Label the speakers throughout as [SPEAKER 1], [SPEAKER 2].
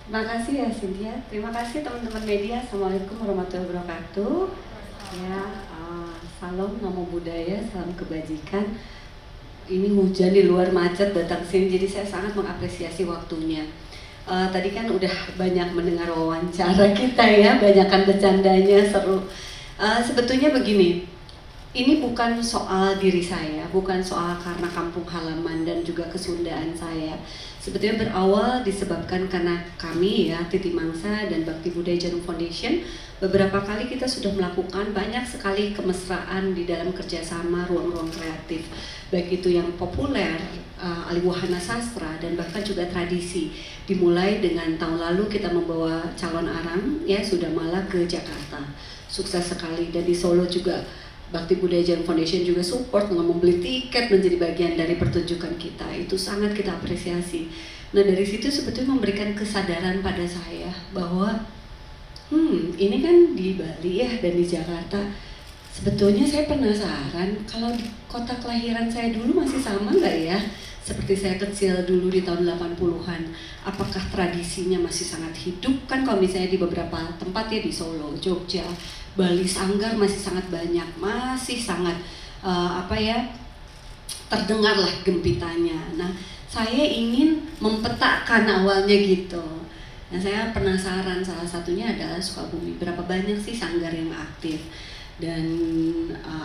[SPEAKER 1] Terima kasih ya Cynthia, terima kasih teman-teman media. Assalamualaikum warahmatullahi wabarakatuh. Ya, salam namo buddhaya, salam kebajikan. Ini hujan di luar, macet datang sini, jadi saya sangat mengapresiasi waktunya. Tadi kan udah banyak mendengar wawancara kita ya, banyakan bercandanya, seru. Sebetulnya begini, ini bukan soal diri saya, bukan soal karena kampung halaman dan juga kesundaan saya. Sebetulnya berawal disebabkan karena kami ya, Titi Mangsa dan Bakti Budaya Jarum Foundation, beberapa kali kita sudah melakukan banyak sekali kemesraan di dalam kerjasama ruang-ruang kreatif. Baik itu yang populer, aliwahana sastra, dan bahkan juga tradisi. Dimulai dengan tahun lalu kita membawa calon arang, ya sudah malah ke Jakarta. Sukses sekali, dan di Solo juga Bakti Budaya Jarum Foundation juga support dengan membeli tiket menjadi bagian dari pertunjukan kita. Itu sangat kita apresiasi. Nah dari situ sebetulnya memberikan kesadaran pada saya bahwa ini kan di Bali ya dan di Jakarta. Sebetulnya saya penasaran kalau di kota kelahiran saya dulu masih sama nggak ya? Seperti saya kecil dulu di tahun 80-an. Apakah tradisinya masih sangat hidup? Kan kalau misalnya di beberapa tempat ya di Solo, Jogja, Bali, Sanggar masih sangat banyak, masih sangat terdengar lah gempitanya. Nah, saya ingin mempetakan awalnya gitu. Nah, saya penasaran, salah satunya adalah Sukabumi. Berapa banyak sih sanggar yang aktif? Dan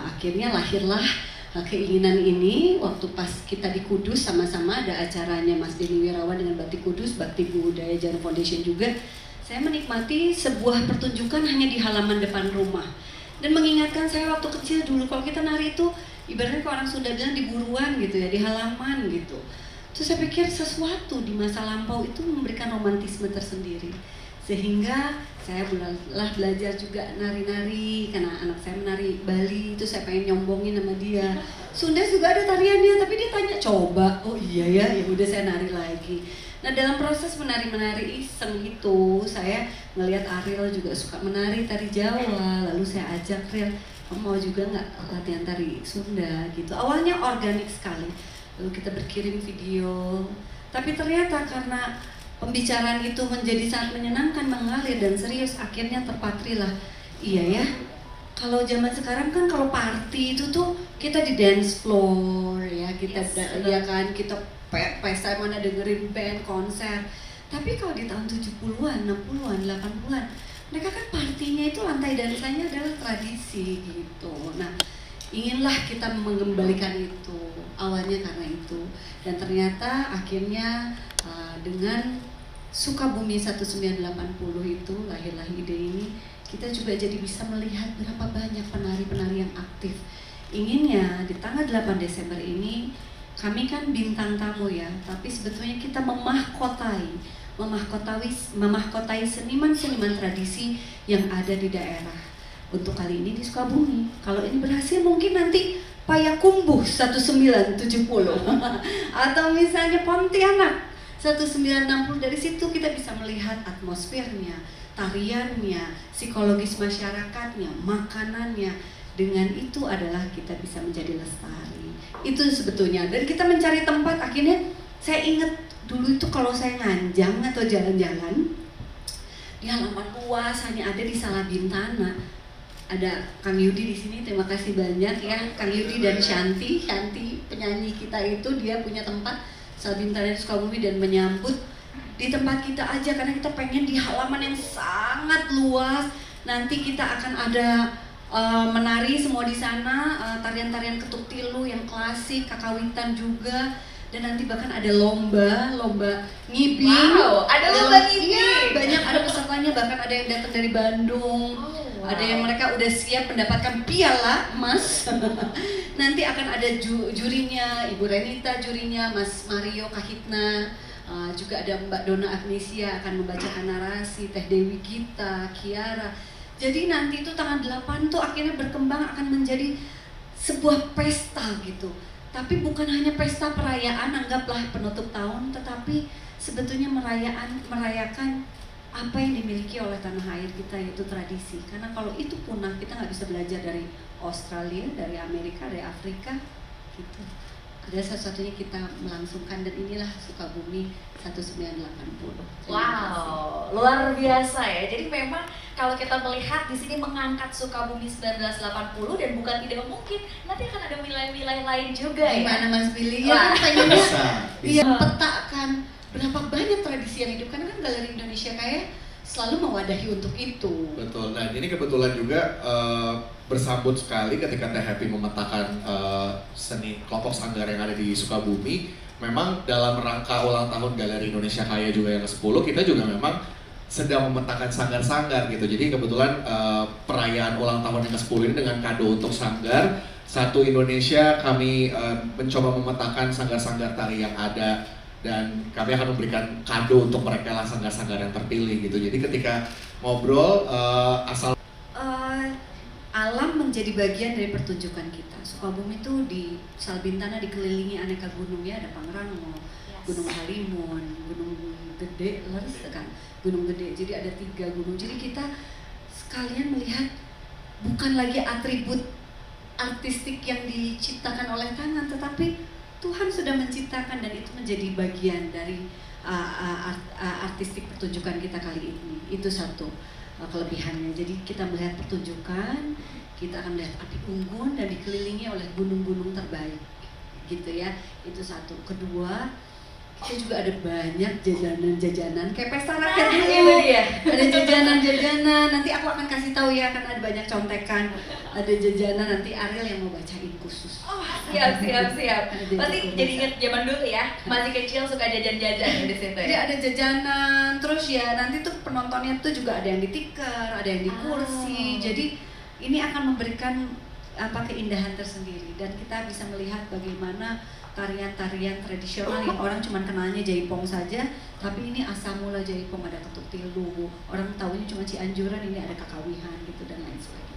[SPEAKER 1] akhirnya lahirlah keinginan ini waktu pas kita di Kudus, sama-sama ada acaranya Mas Denny Wirawan dengan Bakti Kudus, Bakti Budaya Jarum Foundation juga. Saya menikmati sebuah pertunjukan hanya di halaman depan rumah dan mengingatkan saya waktu kecil dulu kalau kita nari itu ibaratnya kalau orang Sunda bilang di buruan gitu ya, di halaman gitu. Terus saya pikir sesuatu di masa lampau itu memberikan romantisme tersendiri, sehingga saya belajar juga nari-nari karena anak saya menari Bali, itu saya pengen nyombongin sama dia. Sunda juga ada tariannya, tapi dia tanya coba, oh iya ya, ya udah saya nari lagi. Nah dalam proses menari-menari iseng itu saya ngelihat Ariel juga suka menari tari Jawa, lalu saya ajak Ariel, kamu mau juga nggak latihan tari Sunda gitu. Awalnya organik sekali, lalu kita berkirim video, tapi ternyata karena pembicaraan itu menjadi sangat menyenangkan, mengalir dan serius, akhirnya terpatrilah. Iya ya, kalau zaman sekarang kan kalau party itu tuh kita di dance floor ya, kita ya kan, kita pesta mana dengerin band, konser. Tapi kalau di tahun 70-an, 60-an, 80-an, mereka kan partinya itu lantai dansanya adalah tradisi gitu. Nah, inginlah kita mengembalikan itu, awalnya karena itu. Dan ternyata akhirnya dengan Sukabumi 1980 itu lahirlah ide ini. Kita juga jadi bisa melihat berapa banyak penari-penari yang aktif. Inginnya di tanggal 8 Desember ini kami kan bintang tamu ya, tapi sebetulnya kita memahkotai seniman-seniman tradisi yang ada di daerah. Untuk kali ini di Sukabumi. Kalau ini berhasil mungkin nanti Payakumbuh 1970 atau misalnya Pontianak 1960. Dari situ kita bisa melihat atmosfernya, tariannya, psikologis masyarakatnya, makanannya. Dengan itu adalah kita bisa menjadi lestari. Itu sebetulnya. Dan kita mencari tempat, akhirnya saya ingat dulu itu kalau saya nganjang atau jalan-jalan di halaman luas hanya ada di Salabintana. Ada Kang Yudi di sini, terima kasih banyak ya Kang Yudi dan Shanti penyanyi kita itu, dia punya tempat Salabintana di Sukabumi dan menyambut di tempat kita aja karena kita pengen di halaman yang sangat luas. Nanti kita akan ada menari semua di sana, tarian-tarian ketuk tilu yang klasik, kakawitan juga, dan nanti bahkan ada lomba ngibing.
[SPEAKER 2] Wow, ada lomba ngibing.
[SPEAKER 1] Iya, banyak ada pesertanya, bahkan ada yang datang dari Bandung.
[SPEAKER 2] Wow.
[SPEAKER 1] Ada yang mereka udah siap mendapatkan piala emas. Nanti akan ada jurinya, Ibu Renita jurinya, Mas Mario Kahitna, juga ada Mbak Dona Agnesia akan membacakan narasi, Teh Dewi Gita, Kiara. Jadi nanti itu tanggal 8 tuh akhirnya berkembang akan menjadi sebuah pesta gitu. Tapi bukan hanya pesta perayaan, anggaplah penutup tahun, tetapi sebetulnya merayakan apa yang dimiliki oleh tanah air kita, yaitu tradisi. Karena kalau itu punah, kita nggak bisa belajar dari Australia, dari Amerika, dari Afrika gitu. ada satu-satunya kita melangsungkan, dan inilah Sukabumi 1980.
[SPEAKER 2] Wow, luar biasa ya. Jadi memang kalau kita melihat di sini mengangkat Sukabumi 1980 dan bukan tidak mungkin nanti akan ada wilayah-wilayah lain juga ya.
[SPEAKER 1] Gimana Mas Billy?
[SPEAKER 2] Wah.
[SPEAKER 1] Ya pengennya
[SPEAKER 3] Bisa.
[SPEAKER 1] iya petakan berapa banyak tradisi yang hidup, karena kan Galeri Indonesia Kaya selalu mewadahi untuk itu.
[SPEAKER 3] Betul. Nah ini kebetulan juga bersambut sekali ketika Teh Happy memetakan seni kelompok sanggar yang ada di Sukabumi. Memang dalam rangka ulang tahun Galeri Indonesia Kaya juga yang ke-10, kita juga memang sedang memetakan sanggar-sanggar gitu. Jadi kebetulan perayaan ulang tahun yang ke-10 ini dengan kado untuk sanggar Satu Indonesia, kami mencoba memetakan sanggar-sanggar tari yang ada, dan kami akan memberikan kado untuk mereka lah sanggar-sanggar yang terpilih gitu. Jadi ketika ngobrol asal
[SPEAKER 1] alam menjadi bagian dari pertunjukan kita. Sukabumi itu di Salbintana dikelilingi aneka gunung ya, ada Pangrango, Gunung Halimun, Gunung Gede, Gunung Gede. Jadi ada 3 gunung. Jadi kita sekalian melihat bukan lagi atribut artistik yang diciptakan oleh tangan, tetapi Tuhan sudah menciptakan, dan itu menjadi bagian dari artistik pertunjukan kita kali ini. Itu satu kelebihannya. Jadi kita melihat pertunjukan, kita akan melihat api unggun dan dikelilingi oleh gunung-gunung terbaik, gitu ya. Itu satu. Kedua, kita juga ada banyak jajanan-jajanan kayak pesta rakyat dulu. Ada jajanan-jajanan. Nanti aku akan kasih tahu ya, kan ada banyak contekan. Ada jajanan, nanti Ariel yang mau bacain khusus.
[SPEAKER 2] Oh, siap. Pasti jadi inget zaman dulu ya, masih kecil suka jajan-jajan di situ
[SPEAKER 1] Jadi
[SPEAKER 2] ya.
[SPEAKER 1] ada jajanan, terus ya nanti tuh penontonnya tuh juga ada yang di tikar, ada yang di kursi. Jadi ini akan memberikan keindahan tersendiri, dan kita bisa melihat bagaimana tarian-tarian tradisional yang orang cuma kenalnya jaipong saja, tapi ini asal mula jaipong, ada ketuk tilu, orang tahunya cuma Cianjuran, ini ada kakawihan gitu dan lain sebagainya.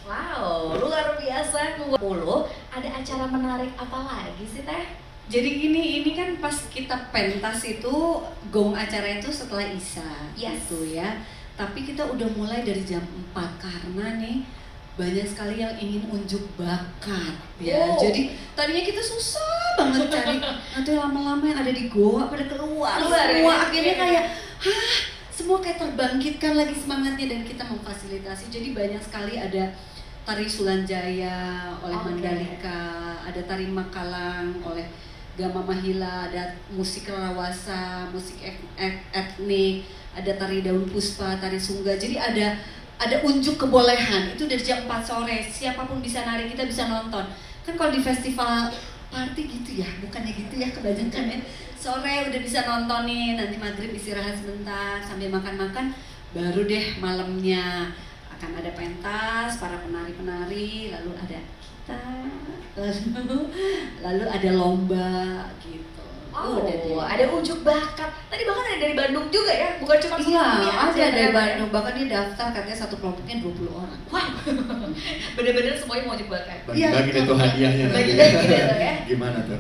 [SPEAKER 2] Wow, luar biasa. 20, ada acara menarik apa lagi sih Teh?
[SPEAKER 1] Jadi ini kan pas kita pentas itu gong acara itu setelah Isya, gitu ya. Tapi kita udah mulai dari jam 4 karena nih banyak sekali yang ingin unjuk bakat ya. Jadi tadinya kita susah banget cari, nanti lama-lama yang ada di goa pada keluar semua, akhirnya kayak semua kayak terbangkitkan lagi semangatnya, dan kita memfasilitasi. Jadi banyak sekali ada tari Sulanjaya oleh Mandalika, ada tari Makalang oleh Gama Mahila, ada musik Rawasa, musik etnik, ada tari Daun Puspa, tari Sungga. Jadi ada unjuk kebolehan, itu dari jam 4 sore, siapapun bisa nari, kita bisa nonton. Kan kalau di festival party gitu ya, bukannya gitu ya kebanyakan ya. Sore udah bisa nonton nih, nanti maghrib istirahat sebentar sambil makan-makan, baru deh malamnya akan ada pentas, para penari-penari, lalu ada kita, lalu ada lomba gitu.
[SPEAKER 2] Ada unjuk bakat. Tadi bahkan ada dari Bandung juga ya, bukan cuma Sukabumi
[SPEAKER 1] Iya,
[SPEAKER 2] aja
[SPEAKER 1] ada dari Bandung, bahkan dia daftar katanya satu kelompoknya 20 orang.
[SPEAKER 2] Wah, bener-bener semuanya mau unjuk bakat.
[SPEAKER 3] bagi-bagi deh tuh hadiahnya nanti.
[SPEAKER 2] Bagi-bagi deh tuh ya.
[SPEAKER 3] Gimana tuh?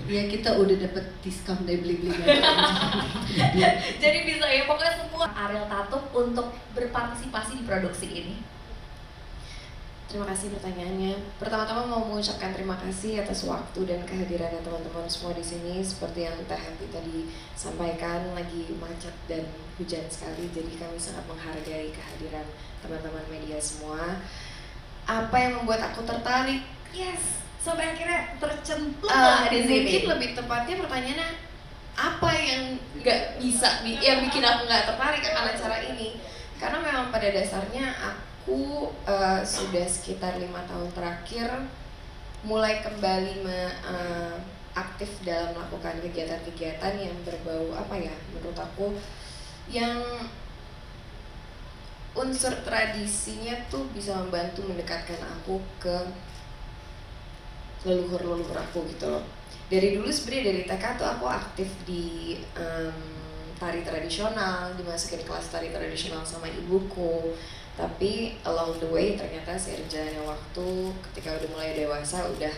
[SPEAKER 1] Ya kita udah dapet diskon dari beli-beli.
[SPEAKER 2] Jadi bisa ya, pokoknya semua Ariel Tatum untuk berpartisipasi di produksi ini.
[SPEAKER 4] Terima kasih pertanyaannya. Pertama-tama mau mengucapkan terima kasih atas waktu dan kehadirannya teman-teman semua di sini. Seperti yang Teh Happy tadi sampaikan, lagi macet dan hujan sekali, jadi kami sangat menghargai kehadiran teman-teman media semua. Apa yang membuat aku tertarik?
[SPEAKER 2] Yes, sampai akhirnya tercemplung lah di sini.
[SPEAKER 4] Mungkin lebih tepatnya pertanyaannya, apa yang nggak bisa, yang bikin aku nggak tertarik akan acara ini? Karena memang pada dasarnya aku sudah sekitar 5 tahun terakhir mulai kembali aktif dalam melakukan kegiatan-kegiatan yang berbau menurut aku yang unsur tradisinya tuh bisa membantu mendekatkan aku ke leluhur-leluhur aku gitu loh. Dari dulu sebenarnya dari TK tuh aku aktif di tari tradisional, dimasukin kelas tari tradisional sama ibuku. Tapi along the way ternyata seiring jalannya waktu, ketika udah mulai dewasa udah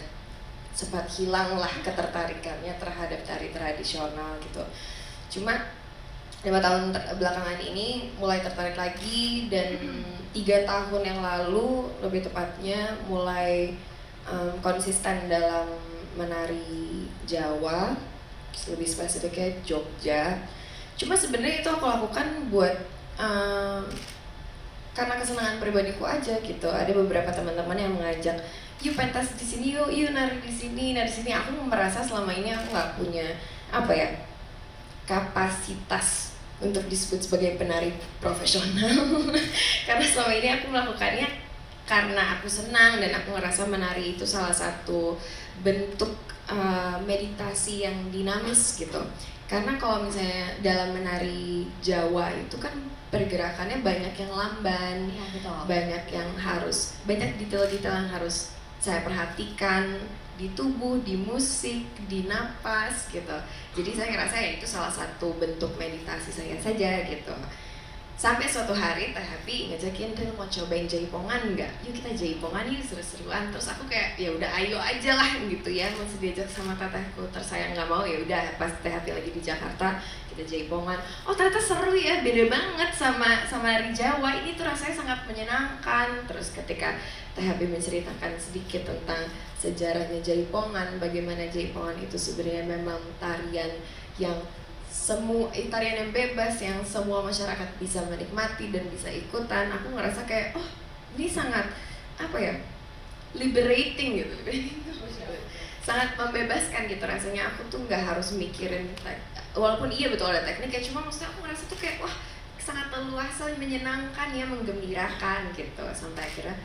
[SPEAKER 4] sempat hilang lah ketertarikannya terhadap tari tradisional gitu. Cuma 5 tahun belakangan ini mulai tertarik lagi, dan 3 tahun yang lalu lebih tepatnya mulai konsisten dalam menari Jawa, lebih spesifiknya Jogja. Cuma sebenarnya itu aku lakukan buat karena kesenangan pribadiku aja gitu. Ada beberapa teman-teman yang mengajak, yuk pentas di sini, yuk nari di sini, nari di sini. Aku merasa selama ini aku nggak punya kapasitas untuk disebut sebagai penari profesional. Karena selama ini aku melakukannya karena aku senang dan aku ngerasa menari itu salah satu bentuk meditasi yang dinamis gitu. Karena kalau misalnya dalam menari Jawa itu kan pergerakannya banyak yang lamban,
[SPEAKER 2] Iya, betul.
[SPEAKER 4] banyak detail-detail yang harus saya perhatikan di tubuh, di musik, di napas gitu. Jadi saya ngerasa ya itu salah satu bentuk meditasi saya saja gitu. Sampai suatu hari Teh Happy ngajakin, "Ril mau cobain jaipongan nggak? Yuk kita jaipongan yuk, seru-seruan." Terus aku kayak ya udah ayo aja lah gitu ya, masih diajak sama tetehku. Terus saya nggak mau, ya udah pas Teh Happy lagi di Jakarta kita jaipongan. Oh ternyata seru ya, beda banget sama nari Jawa. Ini tuh rasanya sangat menyenangkan. Terus ketika Teh Happy menceritakan sedikit tentang sejarahnya jaipongan, bagaimana jaipongan itu sebenarnya memang tarian yang tarian yang bebas yang semua masyarakat bisa menikmati dan bisa ikutan. Aku ngerasa kayak ini sangat liberating gitu. Sangat membebaskan gitu rasanya. Aku tuh nggak harus mikirin walaupun iya betul ada tekniknya, cuma maksudnya aku ngerasa tuh kayak sangat leluasa, menyenangkan ya, menggembirakan gitu. Sampai akhirnya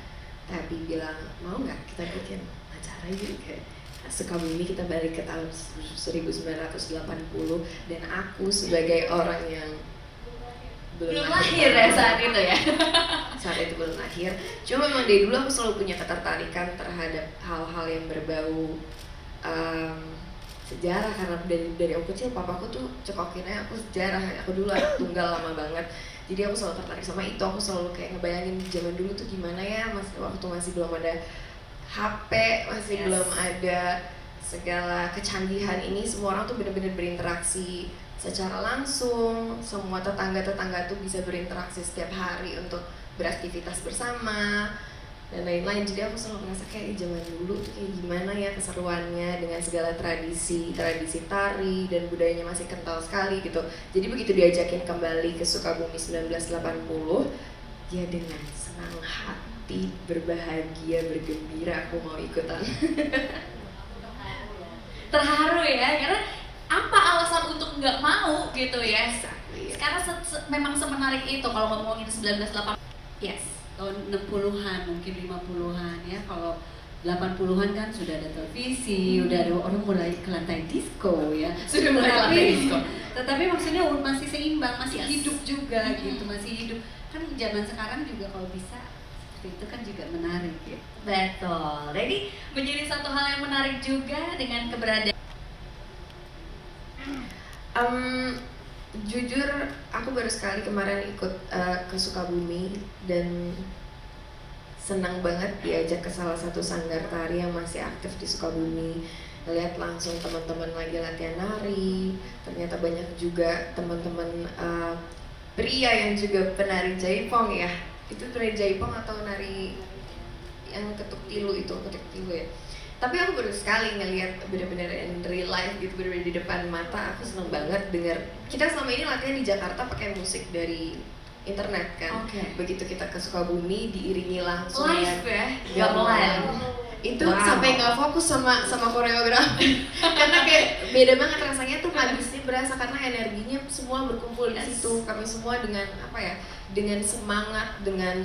[SPEAKER 4] Tapi bilang mau nggak kita bikin acara yuk kayak Sukabumi, kita balik ke tahun 1980 dan aku sebagai orang yang
[SPEAKER 2] belum lahir ya saat itu ya.
[SPEAKER 4] Saat itu belum lahir. Cuma memang dari dulu aku selalu punya ketertarikan terhadap hal-hal yang berbau sejarah, karena dari aku kecil papaku tuh cekokinnya aku sejarah. Aku dulu anak tunggal lama banget. Jadi aku selalu tertarik sama itu. Aku selalu kayak ngebayangin zaman dulu tuh gimana ya, waktu masih belum ada HP, masih belum ada segala kecanggihan ini, semua orang tuh benar-benar berinteraksi secara langsung. Semua tetangga-tetangga tuh bisa berinteraksi setiap hari untuk beraktivitas bersama dan lain-lain. Jadi aku selalu merasa kayak zaman dulu tuh kayak gimana ya keseruannya dengan segala tradisi tari dan budayanya masih kental sekali gitu. Jadi begitu diajakin kembali ke Sukabumi 1980, ya dengan senang hati, berbahagia, bergembira aku mau ikutan.
[SPEAKER 2] Terharu ya, karena apa alasan untuk nggak mau gitu ya?
[SPEAKER 4] Exactly.
[SPEAKER 2] Sekarang memang semenarik itu kalau ngomongin 1980. Yes.
[SPEAKER 1] Tahun 60-an, mungkin 50-an ya. Kalau 80-an kan sudah ada televisi, udah ada orang mulai ke lantai disco ya.
[SPEAKER 2] Sudah mulai ke lantai disco.
[SPEAKER 1] Tetapi maksudnya masih seimbang, masih
[SPEAKER 2] Yes.
[SPEAKER 1] hidup juga gitu, masih hidup. Kan zaman sekarang juga kalau bisa seperti itu kan juga menarik ya.
[SPEAKER 2] Betul. Jadi menjadi satu hal yang menarik juga dengan keberadaan.
[SPEAKER 4] Jujur aku baru sekali kemarin ikut ke Sukabumi dan senang banget diajak ke salah satu sanggar tari yang masih aktif di Sukabumi. Lihat langsung teman-teman lagi latihan nari. Ternyata banyak juga teman-teman pria yang juga penari jaipong ya. Itu penari jaipong atau nari yang ketuk tilu ya. Tapi aku baru sekali ngelihat benar-benar in real life gitu, benar-benar di depan mata. Aku seneng banget dengar. Kita selama ini latihan di Jakarta pakai musik dari internet kan.
[SPEAKER 2] Oke.
[SPEAKER 4] Begitu kita ke Sukabumi diiringi langsung
[SPEAKER 2] Live ya,
[SPEAKER 4] gamelan. Itu
[SPEAKER 2] Wow.
[SPEAKER 4] sampai nggak fokus sama koreografi. Karena kayak beda banget rasanya tuh, magisnya berasa karena energinya semua berkumpul di
[SPEAKER 2] Yes.
[SPEAKER 4] situ. Kami semua dengan dengan semangat, dengan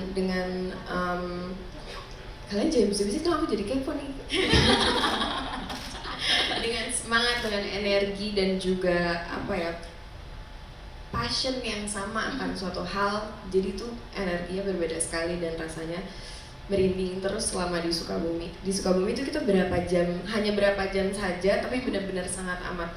[SPEAKER 4] kalian jangan bisa-bisa tuh, aku jadi kepo nih. Dengan semangat, dengan energi dan juga passion yang sama akan suatu hal. Jadi tuh energinya berbeda sekali dan rasanya merinding terus selama di Sukabumi. Di Sukabumi itu kita hanya berapa jam saja, tapi benar-benar sangat amat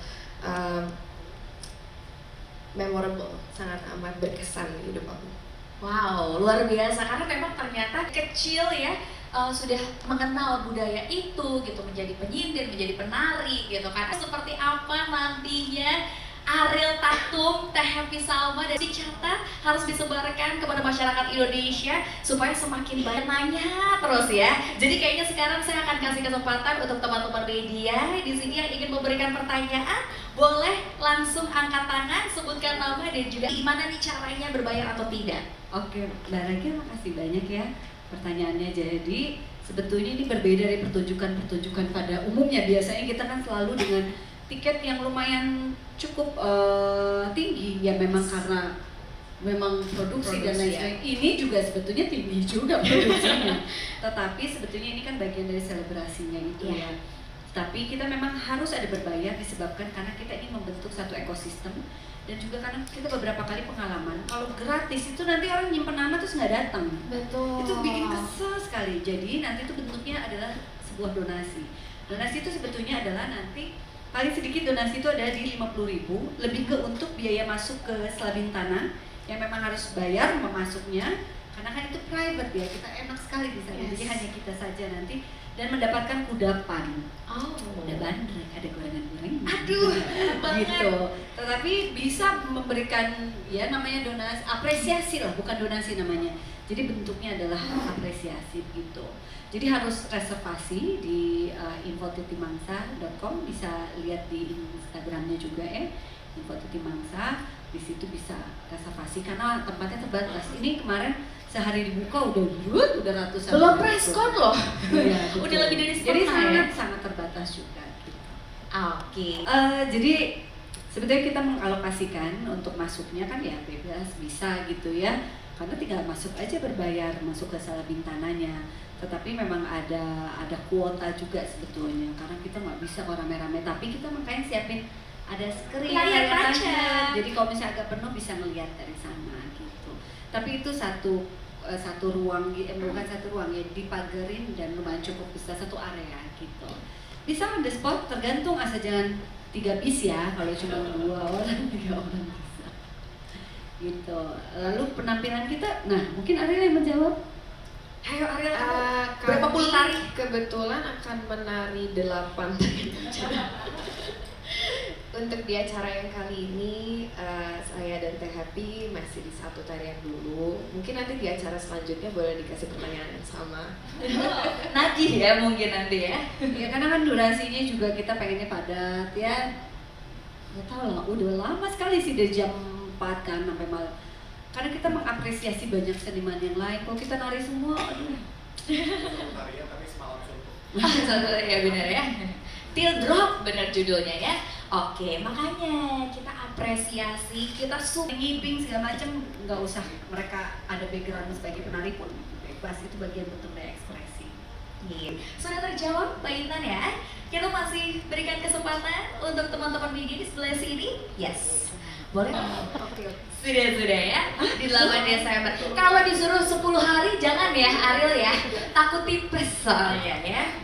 [SPEAKER 4] memorable, sangat amat berkesan di hidup aku.
[SPEAKER 2] Wow, luar biasa, karena memang ternyata kecil ya sudah mengenal budaya itu gitu, menjadi penyindir, menjadi penari gitu kan. Seperti apa nantinya Ariel patung Teh Happy Salma dan dicatat harus disebarkan kepada masyarakat Indonesia supaya semakin banyak nanya terus ya. Jadi kayaknya sekarang saya akan kasih kesempatan untuk teman-teman media di sini yang ingin memberikan pertanyaan, boleh langsung angkat tangan, sebutkan nama dan juga gimana nih caranya berbayar atau tidak.
[SPEAKER 1] Oke, Mbak Ragia makasih banyak ya pertanyaannya. Jadi sebetulnya ini berbeda dari pertunjukan-pertunjukan pada umumnya. Biasanya kita kan selalu dengan tiket yang lumayan cukup tinggi ya, memang karena memang produksi dan lain sebagainya. Ini juga sebetulnya tinggi juga produksinya. Tetapi sebetulnya ini kan bagian dari selebrasinya itu ya. Tapi kita memang harus ada berbayar disebabkan karena kita ingin membentuk satu ekosistem. Dan juga karena kita beberapa kali pengalaman, kalau gratis itu nanti orang nyimpen nama terus nggak datang.
[SPEAKER 2] Betul.
[SPEAKER 1] Itu bikin kesel sekali. Jadi nanti itu bentuknya adalah sebuah donasi. Donasi itu sebetulnya adalah nanti paling sedikit donasi itu ada di 50.000, lebih ke untuk biaya masuk ke Slabintana yang memang harus bayar memasuknya. Karena kan itu private ya, kita enak sekali di sana. Jadi hanya kita saja nanti dan mendapatkan kudapan. Udah bandrek, ada gorengan-gorengan.
[SPEAKER 2] Aduh,
[SPEAKER 1] gitu. Tetapi bisa memberikan ya namanya donasi, apresiasi lah, bukan donasi namanya. Jadi bentuknya adalah apresiasi gitu. Jadi harus reservasi di info.titimangsa.com, bisa lihat di Instagramnya juga ya, info.titimangsa. Di situ bisa reservasi karena tempatnya terbatas. Ini kemarin sehari dibuka udah ratusan.
[SPEAKER 2] Belum preskon loh.
[SPEAKER 1] Ya,
[SPEAKER 2] Udah lebih dari
[SPEAKER 1] jadi
[SPEAKER 2] setengah ya?
[SPEAKER 1] sangat terbatas juga. Gitu.
[SPEAKER 2] Oke.
[SPEAKER 1] Jadi sebetulnya kita mengalokasikan untuk masuknya kan ya bebas bisa gitu ya. Karena tinggal masuk aja berbayar, masuk ke Salabintananya. Tetapi memang ada kuota juga sebetulnya karena kita nggak bisa kok rame-rame. Tapi kita makanya siapin ada screen
[SPEAKER 2] layar kaca.
[SPEAKER 1] kaca. Jadi kalau misalnya agak penuh bisa melihat dari sana gitu. Tapi itu satu ruang, bukan satu ruang ya, dipagarin dan lumayan cukup bisa satu area gitu. Bisa on the spot, tergantung asal jangan 3 bis ya, kalau cuma 2 orang 3 orang bisa gitu. Lalu penampilan kita, nah mungkin Ariel yang menjawab.
[SPEAKER 2] Ayo Ariel,
[SPEAKER 4] Berapa puluh
[SPEAKER 2] tari?
[SPEAKER 4] Kebetulan akan menari 8 tari. Untuk di acara yang kali ini, saya dan Teh Happy masih di satu tarian dulu. Mungkin nanti di acara selanjutnya boleh dikasih pertanyaan yang sama.
[SPEAKER 2] Nagih ya mungkin nanti ya.
[SPEAKER 1] Ya karena kan durasinya juga kita pengennya padat ya. Nggak tahu lah, udah lama sekali sih dari jam 4 kan sampai malam. Karena kita mengapresiasi banyak seniman yang lain. Kalau kita nari semua, aduh.
[SPEAKER 3] Tarian tapi semalam suntuk.
[SPEAKER 2] Ya benar ya. Till Drop benar judulnya ya. Oke, makanya kita apresiasi, kita
[SPEAKER 1] Ngibing segala macam nggak usah mereka ada background sebagai penari pun bebas, itu bagian bentuk dari ekspresi.
[SPEAKER 2] Sudah terjawab Mbak Intan ya. Kita masih berikan kesempatan untuk teman-teman BG di sebelah sini. Yes. Boleh? Sudah ya, di 8 Desember. Kalau disuruh 10 hari jangan ya Ariel ya, takut tipes soalnya ya.